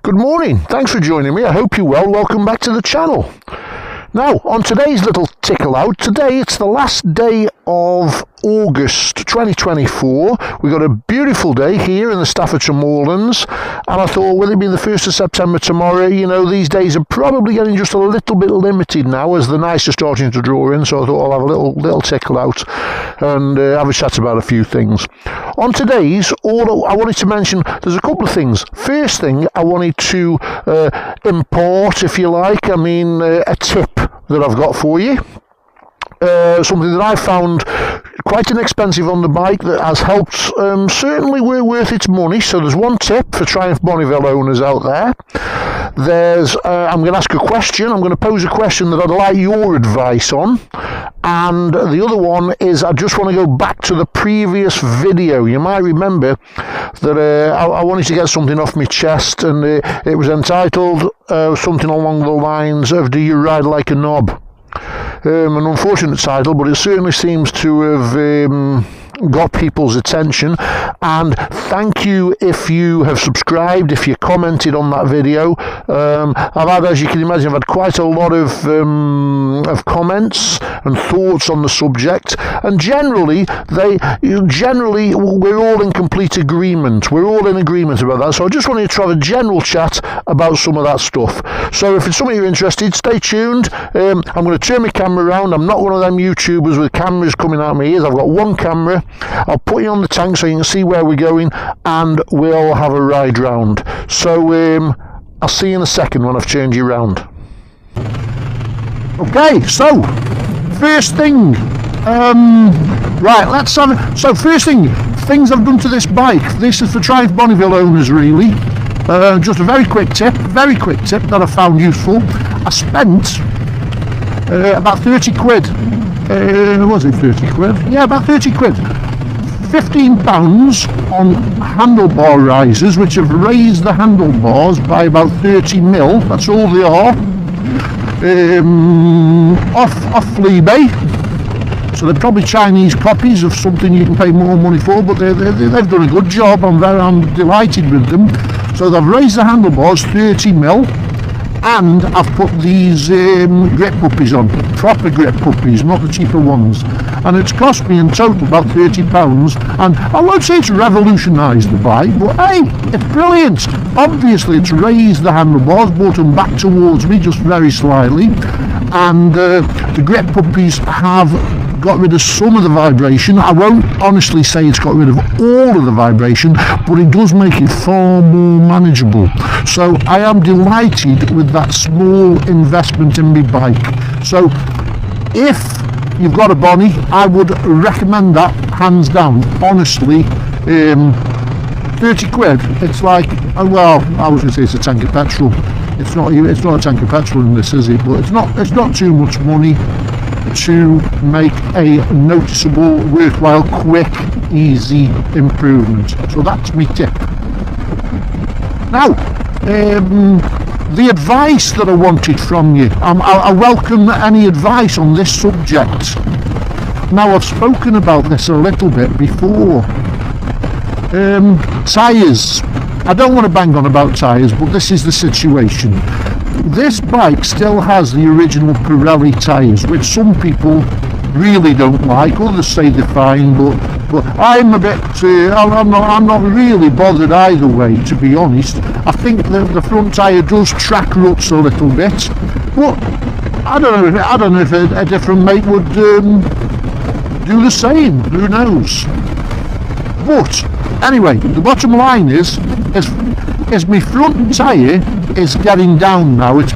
Good morning, thanks for joining me, I hope you're well, welcome back to the channel. Now, on today's little tickle out, today it's the last day of August 2024. We've got a beautiful day here in the Staffordshire moorlands, and I thought, with it being the 1st of September tomorrow, you know, these days are probably getting just a little bit limited now as the nights are starting to draw in, so I thought I'll have a little tickle out and have a chat about a few things. On today's, all I wanted to mention, there's a couple of things. First thing, I wanted to impart, if you like, a tip that I've got for you. Something that I found quite inexpensive on the bike that has helped, certainly worth its money. So there's one tip for Triumph Bonneville owners out there. I'm going to ask a question, I'm going to pose a question that I'd like your advice on. And the other one is, I just want to go back to the previous video. You might remember that I wanted to get something off my chest, and it was entitled something along the lines of, do you ride like a knob? An unfortunate title, but it certainly seems to have got people's attention, and thank you if you have subscribed, if you commented on that video. I've had, as you can imagine, I've had quite a lot of comments and thoughts on the subject, and generally we're all in complete agreement. We're all in agreement about that, so I just wanted to have a general chat about some of that stuff. So if it's something you're interested, stay tuned. I'm going to turn my camera around. I'm not one of them YouTubers with cameras coming out of my ears. I've got one camera. I'll put you on the tank so you can see where we're going, and we'll have a ride round. So I'll see you in a second when I've turned you round. Okay, so first thing, right, so first thing, things I've done to this bike. This is for Triumph Bonneville owners, really. Just a very quick tip that I found useful. I spent about 30 quid. Was it 30 quid? Yeah, about 30 quid. £15 on handlebar risers, which have raised the handlebars by about 30 mil. That's all they are. Off eBay. So they're probably Chinese copies of something you can pay more money for, but they've done a good job. I'm delighted with them. So they've raised the handlebars 30 mil. And I've put these grip puppies on, proper grip puppies, not the cheaper ones. And it's cost me in total about £30. And I won't say it's revolutionised the bike, but hey, it's brilliant. Obviously it's raised the handlebars, brought them back towards me just very slightly. And the grip puppies have got rid of some of the vibration. I won't honestly say it's got rid of all of the vibration, but it does make it far more manageable. So I am delighted with that small investment in my bike. So if you've got a Bonnie, I would recommend that hands down. Honestly, 30 quid, it's like, well, I was going to say it's a tank of petrol. It's not a tank of petrol in this, is it? But it's not too much money to make a noticeable, worthwhile, quick, easy improvement. So that's my tip. Now, the advice that I wanted from you, I welcome any advice on this subject. Now, I've spoken about this a little bit before. Tyres. I don't want to bang on about tyres, but this is the situation. This bike still has the original Pirelli tyres, which some people really don't like. Others say they're fine, but I'm a bit. I'm not really bothered either way, to be honest. I think the front tyre does track ruts a little bit, but I don't know if a different mate would do the same. Who knows? But anyway, the bottom line is my front tyre is getting down now. It's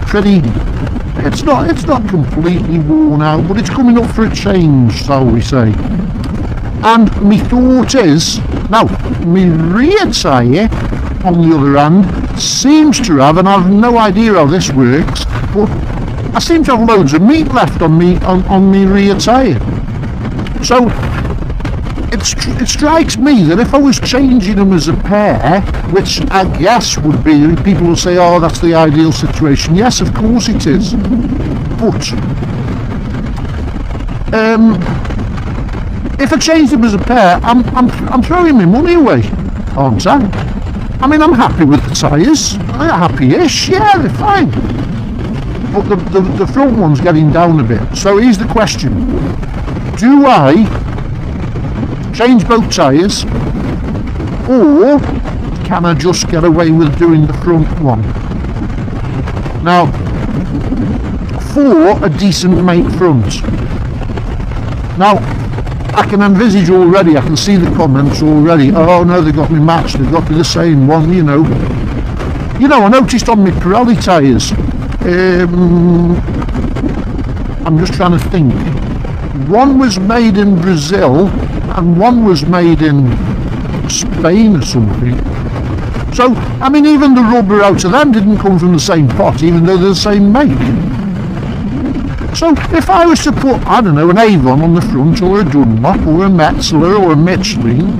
not completely worn out, but it's coming up for a change, shall we say. And my thought is, now my rear tyre on the other hand seems to have, and I've no idea how this works, but I seem to have loads of meat left on my rear tyre. So it strikes me that if I was changing them as a pair, which I guess would be, people will say, oh, that's the ideal situation. Yes, of course it is. But if I change them as a pair, I'm throwing my money away, aren't I? I mean, I'm happy with the tyres. I'm happy-ish. Yeah, they're fine. But the front one's getting down a bit. So here's the question. Do I change both tyres, or can I just get away with doing the front one? Now, for a decent make front. Now, I can envisage already, I can see the comments already. Oh no, they got me matched, they've got me the same one, you know. You know, I noticed on my Pirelli tyres, I'm just trying to think. One was made in Brazil and one was made in Spain or something. So, I mean, even the rubber out of them didn't come from the same pot, even though they're the same make. So, if I was to put, I don't know, an Avon on the front, or a Dunlop, or a Metzeler, or a Michelin,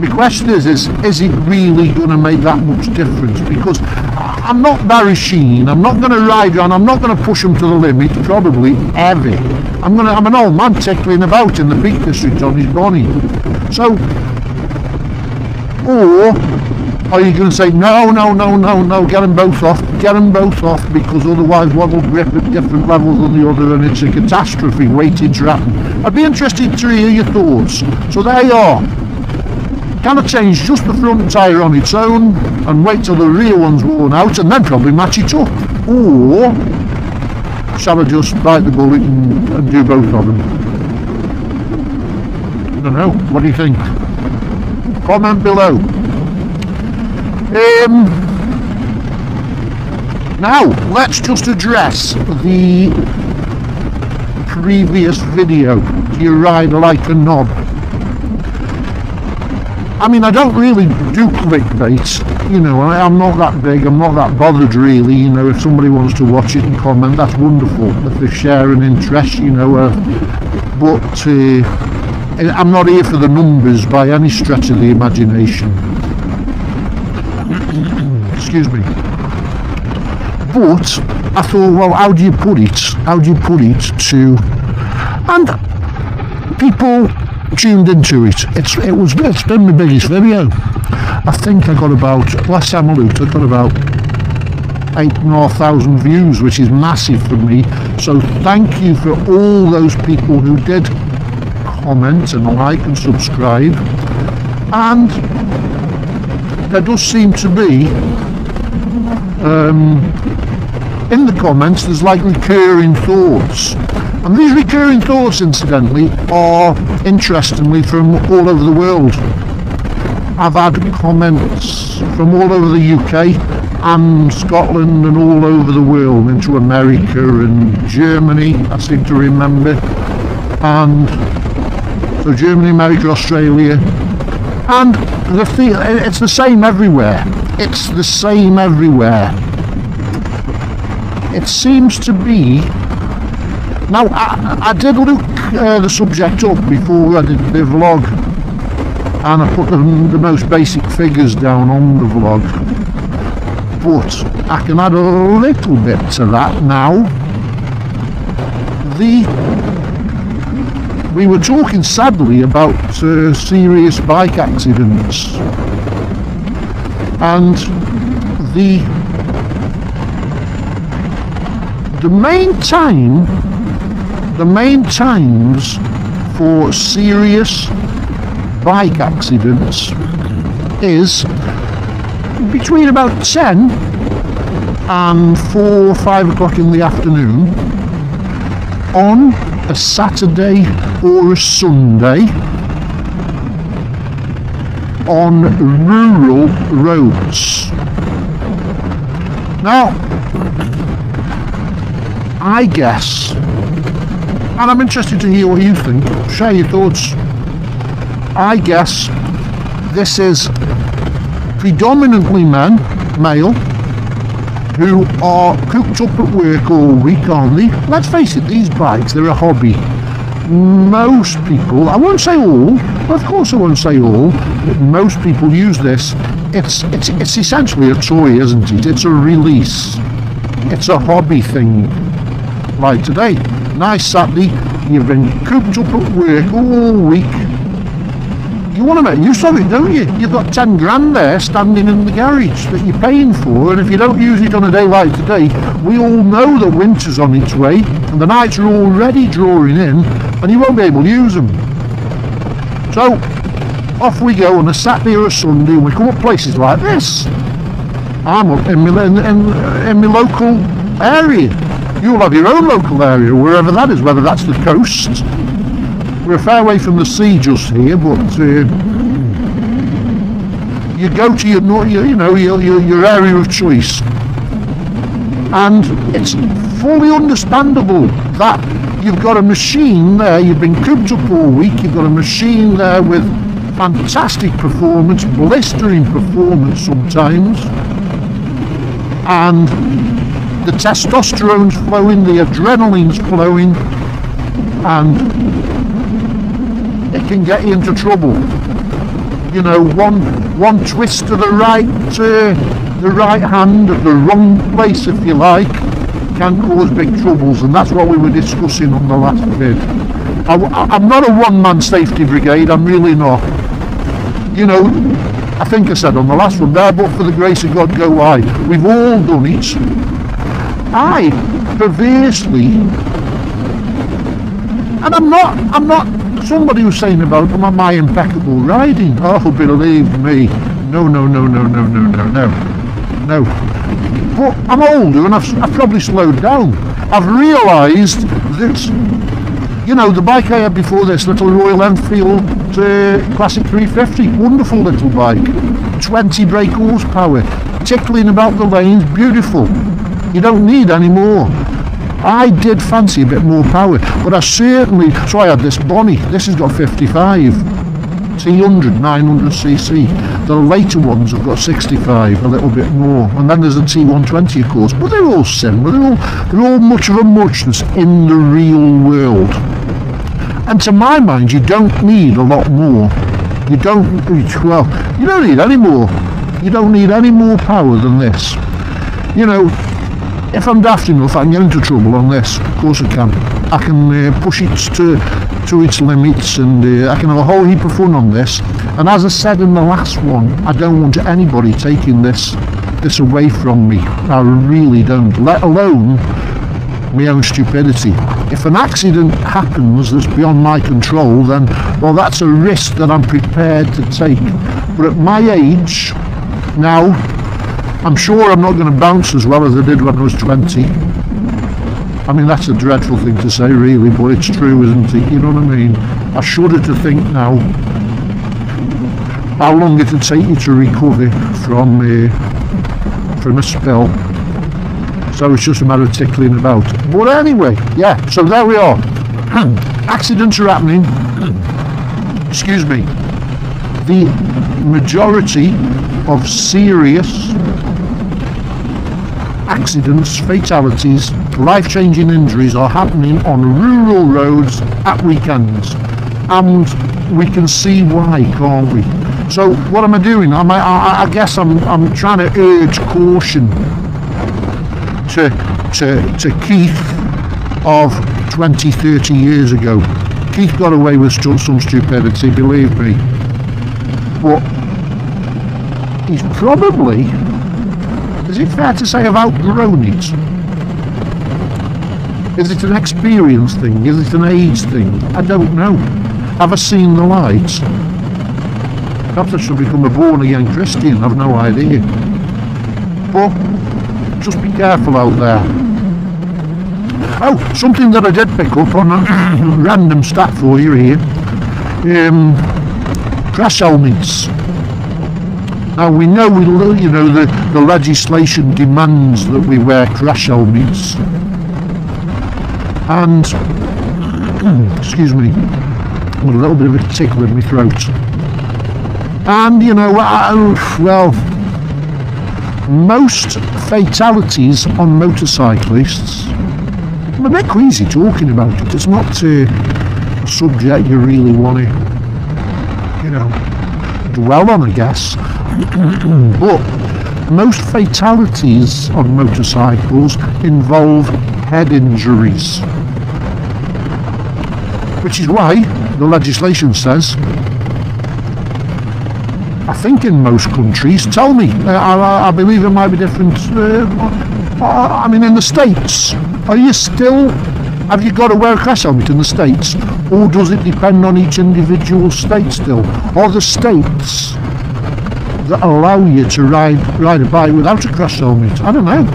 the question is it really going to make that much difference? Because I'm not Barry Sheen, I'm not going to ride on, I'm not going to push them to the limit, probably ever. I'm an old man tickling about in the Peak District on his Bonnie. So, or are you going to say, no, get them both off, because otherwise one will grip at different levels than the other and it's a catastrophe waiting to happen? I'd be interested to hear your thoughts. So there you are. Can I change just the front tyre on its own and wait till the rear one's worn out and then probably match it up? Or shall I just bite the bullet and do both of them? I don't know. What do you think? Comment below. Now, let's just address the previous video. Do you ride like a knob? I mean, I don't really do clickbait, you know, I'm not that big, I'm not that bothered really, you know, if somebody wants to watch it and comment, that's wonderful, if they share an interest, you know, but I'm not here for the numbers by any stretch of the imagination. Excuse me. But I thought, well, how do you put it to, and people tuned into it. It's been my biggest video. I think I got about, last time I looked, I got about 8,500 views, which is massive for me. So thank you for all those people who did comment and like and subscribe. And there does seem to be in the comments there's like recurring thoughts. And these recurring thoughts, incidentally, are, interestingly, from all over the world. I've had comments from all over the UK and Scotland and all over the world, into America and Germany, I seem to remember. And so Germany, America, Australia. And it's the same everywhere. It's the same everywhere. It seems to be. Now, I did look the subject up before I did the vlog, and I put the most basic figures down on the vlog, but I can add a little bit to that now. We were talking sadly about serious bike accidents, and the main times for serious bike accidents is between about 10 and 4 or 5 o'clock in the afternoon on a Saturday or a Sunday on rural roads. Now, I guess, and I'm interested to hear what you think, share your thoughts. I guess this is predominantly male, who are cooped up at work all week, aren't they? Let's face it, these bikes, they're a hobby. Most people, I won't say all, of course I won't say all, but most people use this. It's essentially a toy, isn't it? It's a release. It's a hobby thing. Like today, nice Saturday, you've been cooped up at work all week, you want to make use of it, don't you? You've got 10 grand there standing in the garage that you're paying for, and if you don't use it on a day like today, we all know that winter's on its way and the nights are already drawing in and you won't be able to use them. So off we go on a Saturday or a Sunday, and we come up places like this. I'm up in my local area. You'll have your own local area, wherever that is, whether that's the coast. We're a fair way from the sea just here, but you go to your area of choice, and it's fully understandable that you've got a machine there. You've been cooped up all week. You've got a machine there with fantastic performance, blistering performance sometimes, and the testosterone's flowing, the adrenaline's flowing, and it can get you into trouble. You know, one twist to the right hand at the wrong place, if you like, can cause big troubles, and that's what we were discussing on the last bit. I'm not a one-man safety brigade, I'm really not. You know, I think I said on the last one there, but for the grace of God go I. We've all done it. I perversely, and I'm not somebody was saying about my impeccable riding. Oh, believe me, no. But I'm older and I've probably slowed down. I've realised that, you know, the bike I had before this, little Royal Enfield Classic 350, wonderful little bike, 20 brake horsepower, tickling about the lanes, beautiful. You don't need any more. I did fancy a bit more power, but I certainly, so I had this Bonneville. This has got 55, T100, 900cc. The later ones have got 65, a little bit more. And then there's a T120, of course, but they're all similar. They're all much of a muchness in the real world. And to my mind, you don't need a lot more. You don't need any more. You don't need any more power than this. You know, if I'm daft enough, I can get into trouble on this. Of course I can. I can push it to its limits, and I can have a whole heap of fun on this. And as I said in the last one, I don't want anybody taking this away from me. I really don't. Let alone my own stupidity. If an accident happens that's beyond my control, then, well, that's a risk that I'm prepared to take. But at my age now, I'm sure I'm not going to bounce as well as I did when I was 20. I mean, that's a dreadful thing to say, really, but it's true, isn't it? You know what I mean? I shudder to think now how long it'll take you to recover from a spell. So it's just a matter of tickling about. But anyway, yeah, so there we are. Accidents are happening. Excuse me. The majority of serious accidents, fatalities, life-changing injuries are happening on rural roads at weekends, and we can see why, can't we? So what am I doing? I guess I'm trying to urge caution to Keith of 20-30 years ago. Keith got away with some stupidity, believe me, but he's probably, is it fair to say, I've outgrown it? Is it an experience thing? Is it an age thing? I don't know. Have I seen the light? Perhaps I should become a born-again Christian, I've no idea. But just be careful out there. Oh, something that I did pick up on a random stat for you here. Crash helmets. Now we know, the legislation demands that we wear crash helmets, and excuse me, I've got a little bit of a tickle in my throat. And well, most fatalities on motorcyclists, I'm a bit queasy talking about it. It's not a subject you really want to, dwell on, I guess. But most fatalities on motorcycles involve head injuries, which is why the legislation says I think in most countries. Tell me, I believe it might be different. I mean, in the States, have you got to wear a crash helmet in the States? Or does it depend on each individual state still? Or the states that allow you to ride a bike without a crash helmet? I don't know.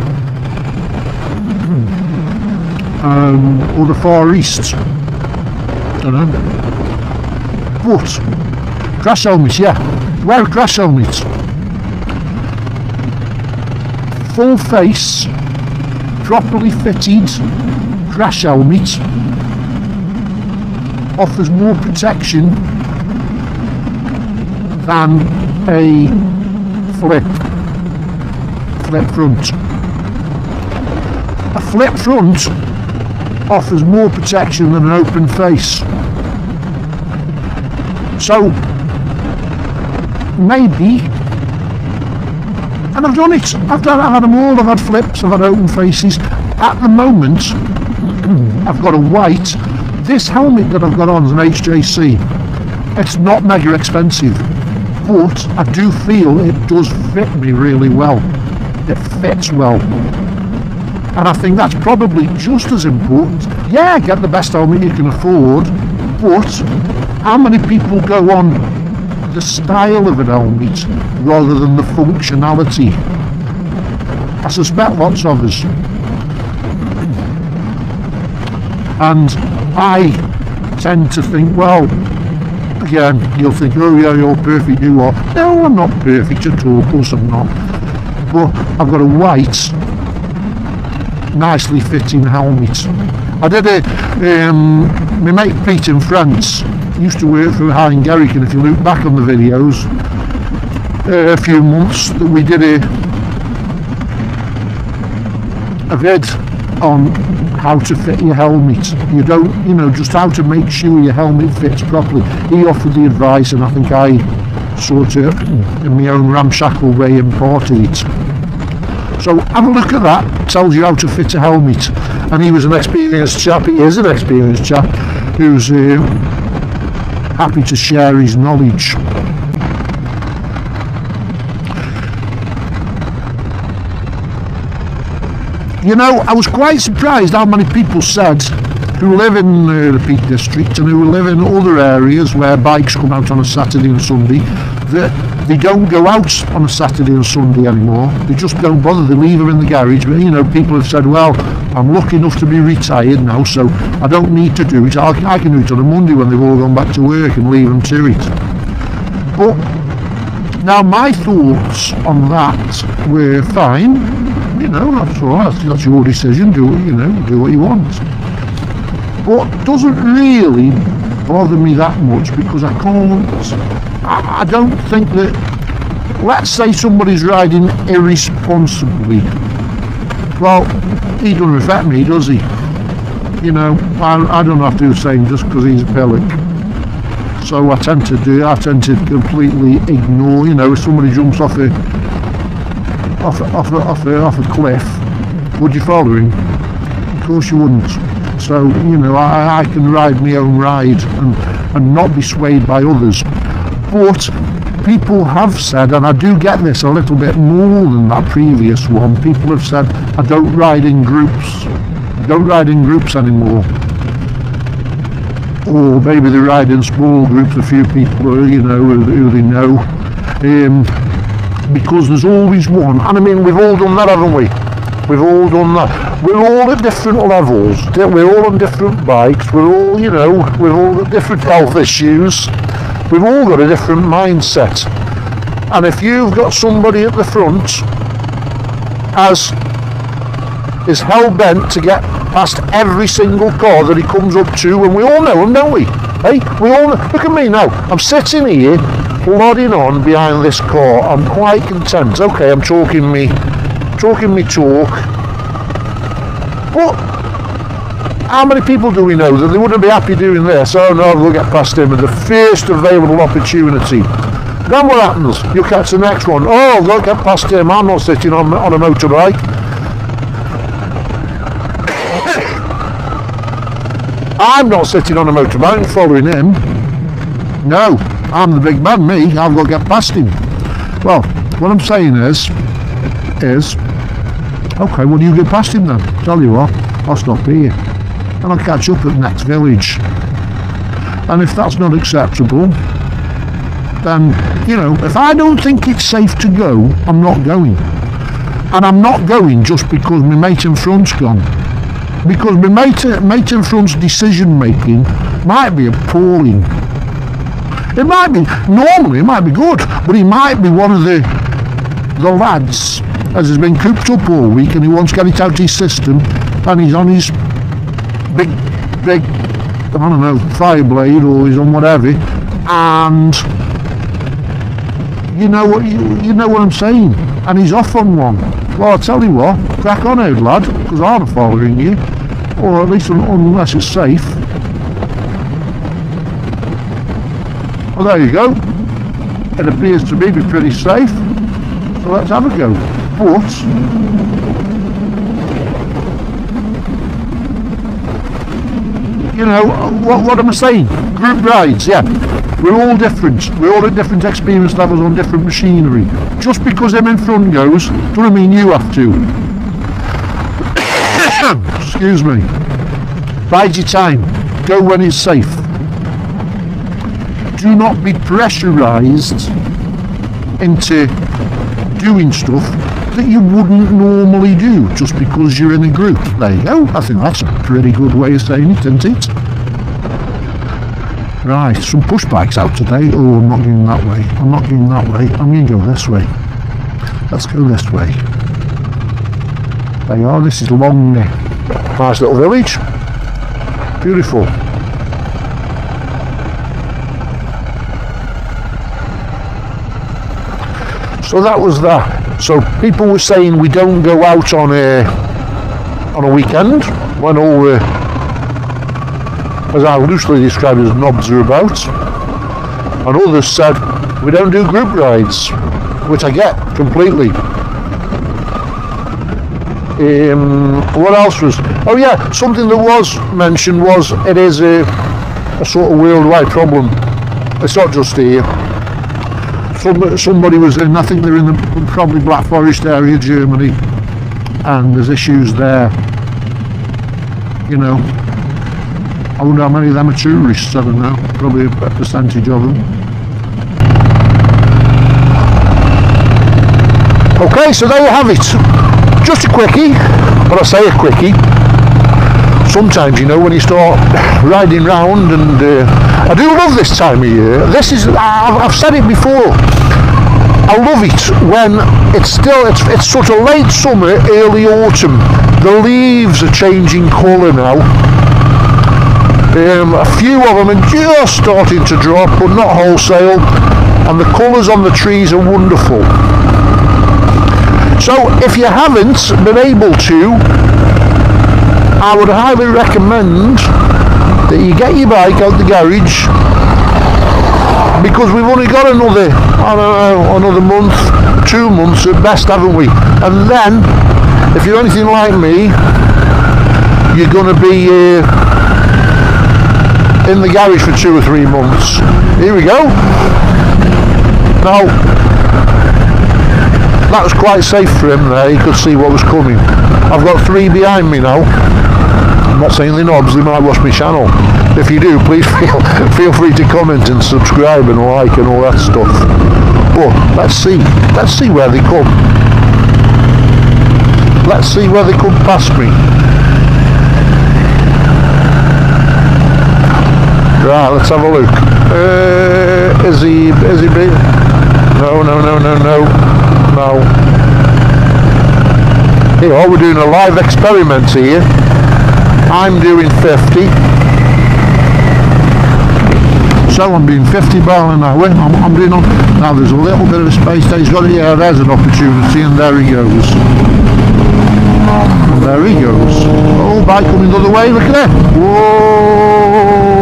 Or the Far East. Don't know. But crash helmets, yeah. Wear a crash helmet. Full face, properly fitted crash helmet offers more protection than a flip front. A flip front offers more protection than an open face. So maybe, and I've done it, I've had them all, I've had flips, I've had open faces. At the moment I've got a white. This helmet that I've got on is an HJC. It's not mega expensive, but I do feel it does fit me really well. It fits well, and I think that's probably just as important. Yeah, get the best helmet you can afford, but how many people go on the style of an helmet rather than the functionality? I suspect lots of us. And I tend to think, well, again, you'll think, oh yeah, you're perfect, you are. No, I'm not perfect at all, of course I'm not. But I've got a white, nicely fitting helmet. I did my mate Pete in France used to work for Hein Garrick, and if you look back on the videos, a few months that we did a vid on how to fit your helmet. Just how to make sure your helmet fits properly. He offered the advice, and I think I sort of, in my own ramshackle way, imparted it. So have a look at that. Tells you how to fit a helmet. And he was an experienced chap. He is an experienced chap who's happy to share his knowledge. I was quite surprised how many people said, who live in the Peak District and who live in other areas where bikes come out on a Saturday and Sunday, that they don't go out on a Saturday and Sunday anymore. They just don't bother. They leave them in the garage. But people have said, well, I'm lucky enough to be retired now, so I don't need to do it. I can do it on a Monday when they've all gone back to work and leave them to it. But now my thoughts on that were fine. That's all right. That's your decision. Do what you want. But it doesn't really bother me that much, because I don't think that, let's say somebody's riding irresponsibly. Well, he doesn't affect me, does he? I don't have to do the same just because he's a pillock. So I tend to completely ignore, if somebody jumps off a cliff, would you follow him? Of course you wouldn't. So, I can ride my own ride and not be swayed by others. But people have said, and I do get this a little bit more than that previous one, people have said, I don't ride in groups. Anymore. Or maybe they ride in small groups, a few people who they know. Because there's always one, and I mean, we've all done that, haven't we? We've all done that. We're all at different levels. We're all on different bikes. We're all, we've all got different health issues. We've all got a different mindset. And if you've got somebody at the front as is hell-bent to get past every single car that he comes up to, and we all know him, don't we? Hey, we all know. Look at me now. I'm sitting here, plodding on behind this car. I'm quite content. Okay, I'm talking me talk. But how many people do we know that they wouldn't be happy doing this? Oh no, they'll get past him at the first available opportunity. Then what happens? You catch the next one. Oh, they'll get past him. I'm not sitting on a motorbike. I'm not sitting on a motorbike following him. No. I'm the big man, me. I've got to get past him. Well, what I'm saying is, okay, well, you get past him then. Tell you what, I'll stop here. And I'll catch up at the next village. And if that's not acceptable, then, you know, if I don't think it's safe to go, I'm not going. And I'm not going just because my mate in front's gone. Because my mate in front's decision making might be appalling. It might be, normally it might be good, but he might be one of the lads as has been cooped up all week and he wants to get it out of his system and he's on his big, I don't know, Fireblade or he's on whatever, and you know what I'm saying, and he's off on one. Well, I'll tell you what, crack on out, lad, because I'm following you, or at least unless it's safe. Well, there you go. It appears to be pretty safe, so let's have a go. But you know, what am I saying? Group rides, yeah. We're all different. We're all at different experience levels on different machinery. Just because them in front goes, doesn't mean you have to. Excuse me. Bide your time. Go when it's safe. Do not be pressurised into doing stuff that you wouldn't normally do just because you're in a group. There you go. I think that's a pretty good way of saying it, isn't it? Right, some push bikes out today. Oh, I'm not going that way. I'm not going that way. I'm going to go this way. Let's go this way. There you are. This is Longney. Nice little village. Beautiful. So that was that. So people were saying we don't go out on a weekend when all the, as I loosely described as knobs are about, and others said we don't do group rides, which I get completely. What else was? Oh yeah, something that was mentioned was it is a sort of worldwide problem. It's not just here. Somebody was in, I think they're in the probably Black Forest area, Germany, and there's issues there. You know, I wonder how many of them are tourists. I don't know, probably a percentage of them. Okay, so there you have it. Just a quickie, but I say a quickie. Sometimes, you know, when you start riding round, and I do love this time of year. This is, I've said it before, I love it when it's sort of late summer, early autumn. The leaves are changing colour now. A few of them are just starting to drop, but not wholesale, and the colours on the trees are wonderful. So if you haven't been able to, I would highly recommend that you get your bike out the garage, because we've only got another, I don't know, another month, 2 months at best, haven't we? And then, if you're anything like me, you're going to be in the garage for 2 or 3 months. Here we go. Now, that was quite safe for him there, he could see what was coming. I've got 3 behind me now. I'm not saying they're knobs, they might watch my channel. If you do, please feel free to comment and subscribe and like and all that stuff. But let's see where they come. Let's see where they come past me. Right, let's have a look. Is he big? No. Here, we're doing a live experiment here. I'm doing 50. So I'm doing 50 miles an hour. I'm doing on. Now there's a little bit of a space there. He's got it. Yeah, there's an opportunity, and there he goes. And there he goes. Oh, bike coming the other way. Look at that. Whoa!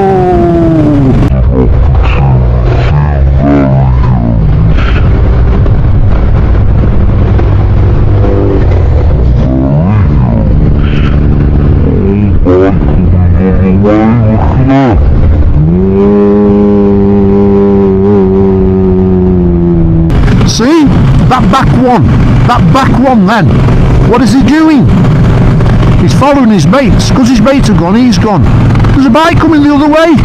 That back one then, what is he doing? He's following his mates. Because his mates are gone, he's gone. There's a bike coming the other way.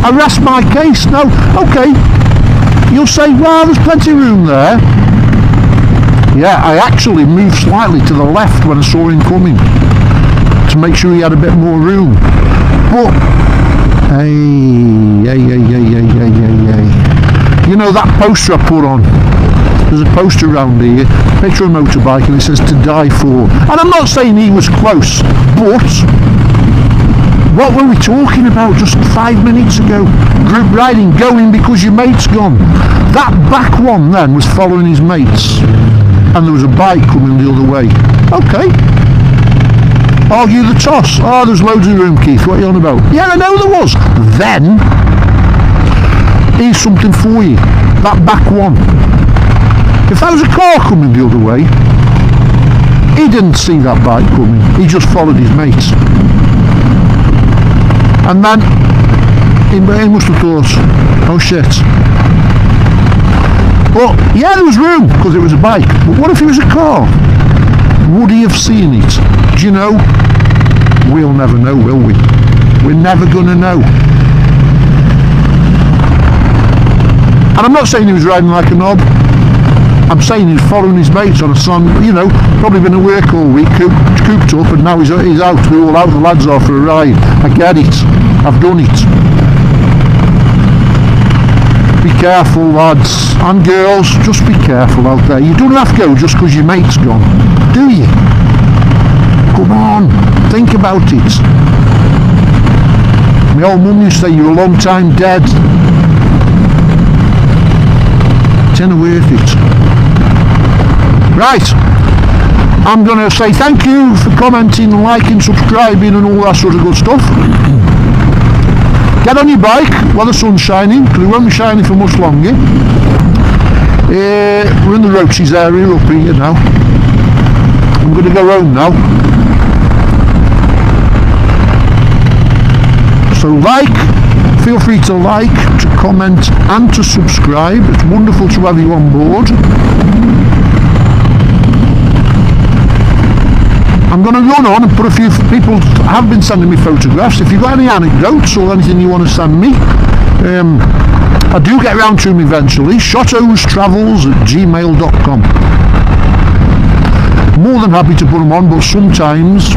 I rest my case. Now, okay, you'll say, well, there's plenty of room there. Yeah, I actually moved slightly to the left when I saw him coming to make sure he had a bit more room. But, hey. You know that poster I put on? There's a poster around here, picture of a motorbike, and it says "to die for." And I'm not saying he was close, but what were we talking about just 5 minutes ago? Group riding, going because your mate's gone. That back one then was following his mates, and there was a bike coming the other way. Okay. Argue the toss. Oh, there's loads of room, Keith. What are you on about? Yeah, I know there was. Then, here's something for you. That back one. If there was a car coming the other way, he didn't see that bike coming. He just followed his mates. And then, he must have thought, oh shit. Well, yeah, there was room, because it was a bike. But what if it was a car? Would he have seen it? Do you know? We'll never know, will we? We're never going to know. And I'm not saying he was riding like a knob. I'm saying he's following his mates on a song, you know, probably been at work all week, cooped up, and now he's out, we're all out, the lads are for a ride. I get it. I've done it. Be careful, lads and girls, just be careful out there. You don't have to go just because your mate's gone, do you? Come on, think about it. My old mum used to say you're a long time dead. It's not worth it. Right, I'm going to say thank you for commenting, liking, subscribing and all that sort of good stuff. Get on your bike while the sun's shining, because it won't be shining for much longer. We're in the Roaches area up here now. I'm going to go home now. So feel free to like, to comment and to subscribe. It's wonderful to have you on board. I'm going to run on and put a few people have been sending me photographs. If you've got any anecdotes or anything you want to send me, I do get around to them eventually. shottostravels@gmail.com. More than happy to put them on, but sometimes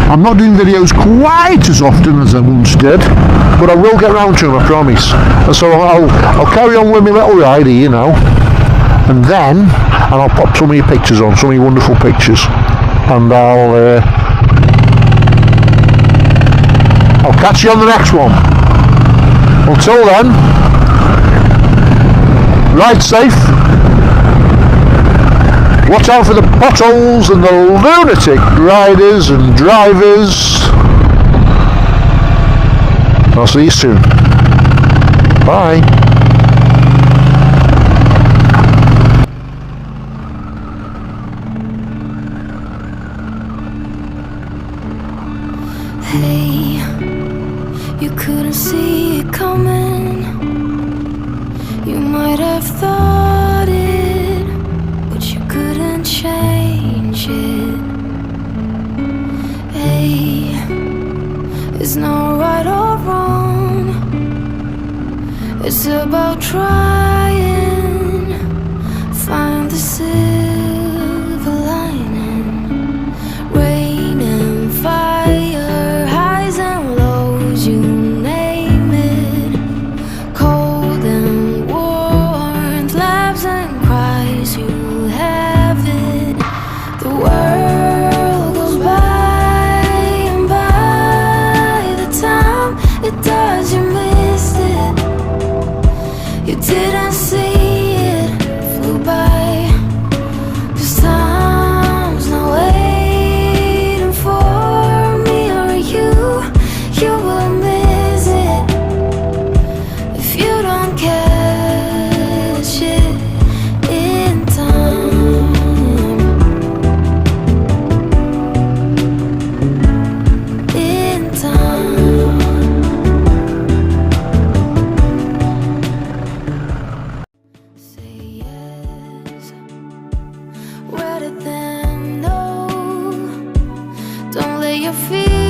I'm not doing videos quite as often as I once did, but I will get round to them, I promise. And so I'll carry on with my little ride here, you know, and I'll pop some of your pictures on, some of your wonderful pictures, and I'll catch you on the next one. Until then, ride safe. Watch out for the potholes and the lunatic riders and drivers. I'll see you soon. Bye. Hey, you couldn't see it coming. You might have thought it, but you couldn't change it. Hey, it's not right or wrong. It's about trying, find the silver lining. Rain and fire, highs and lows, you name it. Cold and warmth, laughs and cries, you have it. The world goes by, and by the time it does, you missed it. You didn't Don't let your fears